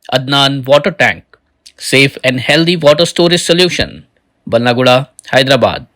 Adnan Water Tank, safe and healthy water storage solution, Bannaguda, Hyderabad.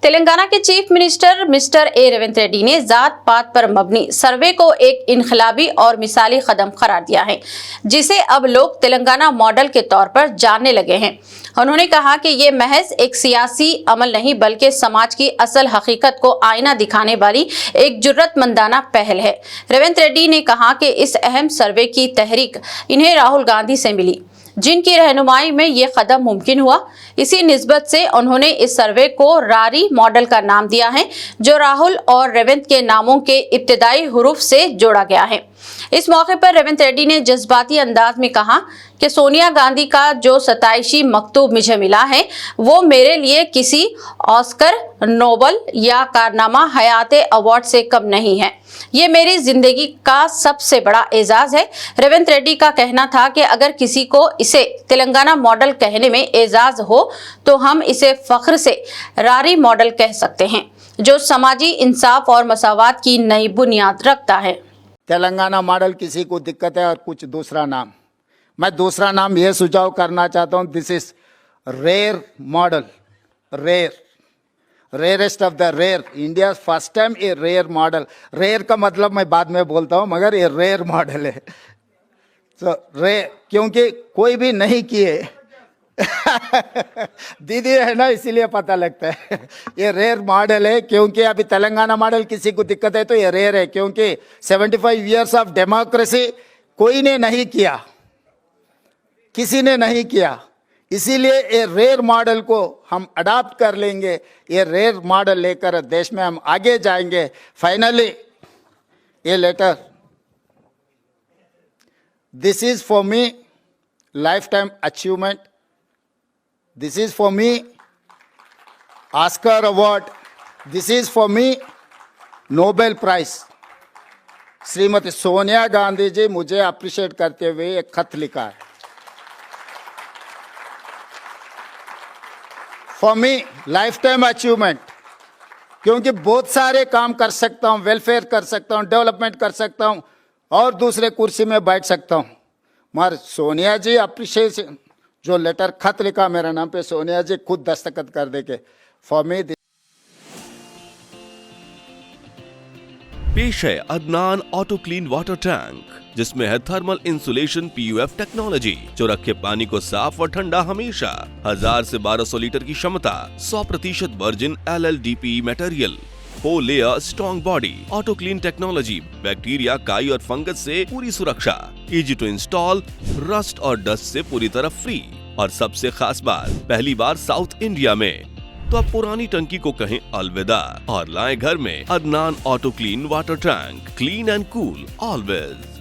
Telangana के chief minister mister A Revanth Reddy ने जात पात पर मबनी सर्वे को एक इनकलाबी और मिसाली कदम करार दिया है, जिसे अब लोग तेलंगाना मॉडल के तौर पर जानने लगे हैं। उन्होंने कहा कि ये महज एक सियासी अमल नहीं बल्कि समाज की असल हकीकत को आईना दिखाने वाली एक जुर्रतमंदाना पहल है। रेवंत रेड्डी ने कहा कि इस अहम सर्वे की तहरीक इन्हें राहुल गांधी से मिली, जिनकी रहनुमाई में ये कदम मुमकिन हुआ। इसी निस्बत से उन्होंने इस सर्वे को रारी मॉडल का नाम दिया है, जो राहुल और रेवंत के नामों के इब्तिदाई हुरूफ से जोड़ा गया है। इस मौके पर रेवंत रेड्डी ने जज्बाती अंदाज में कहा कि सोनिया गांधी का जो 27वीं मकतूब मुझे मिला है, वो मेरे लिए किसी ऑस्कर, नोबल या कारनामा हयाते अवार्ड से कम नहीं है। ये मेरी जिंदगी का सबसे बड़ा एजाज है। रेवंत रेड्डी का कहना था कि अगर किसी को इसे तेलंगाना मॉडल कहने में एजाज हो तो हम इसे फख्र से रारी मॉडल कह सकते हैं, जो समाजी इंसाफ और मसावात की नई बुनियाद रखता है। तेलंगाना मॉडल किसी को दिक्कत है और कुछ दूसरा नाम, मैं दूसरा नाम ये सुझाव करना चाहता हूँ, this is rare model, rarest of the rare, India first time a rare model. Rare का मतलब मैं बाद में बोलता हूँ, मगर ये रेयर मॉडल है। तो रेयर क्योंकि कोई भी नहीं किए दीदी है ना, इसीलिए पता लगता है। ये रेयर मॉडल है क्योंकि अभी तेलंगाना मॉडल किसी को दिक्कत है तो ये रेयर है, क्योंकि 75 इयर्स ऑफ डेमोक्रेसी कोई ने नहीं किया, किसी ने नहीं किया। इसीलिए ये रेयर मॉडल को हम अडॉप्ट कर लेंगे। ये रेयर मॉडल लेकर देश में हम आगे जाएंगे। फाइनली ये letter, this is for me life time achievement, this is for me Oscar award, this is for me Nobel prize. Shrimati Sonia Gandhi ji मुझे अप्रिशिएट करते हुए एक खत लिखा है। For me life time achievement, क्योंकि बहुत सारे काम कर सकता हूँ, वेलफेयर कर सकता हूँ, डेवलपमेंट कर सकता हूँ और दूसरे कुर्सी में बैठ सकता हूँ, मगर सोनिया जी अप्रिशिएशन, जो लेटर खत लिखा मेरा नाम पे, सोनिया जी खुद दस्तखत कर देके फॉर मी। पेश है Adnan auto clean water tank, जिसमें है थर्मल इंसुलेशन PUF टेक्नोलॉजी, जो रखे पानी को साफ व ठंडा हमेशा। 1000 से 1200 लीटर की क्षमता, 100% virgin LLDPE material, 4 layer strong body, auto clean technology, bacteria, काई और फंगस से पूरी सुरक्षा, इजी टू इंस्टॉल, रस्ट और डस्ट से पूरी तरह फ्री। और सबसे खास बात, पहली बार साउथ इंडिया में। तो अब पुरानी टंकी को कहें अलविदा और लाएं घर में Adnan auto clean water tank, clean and cool always.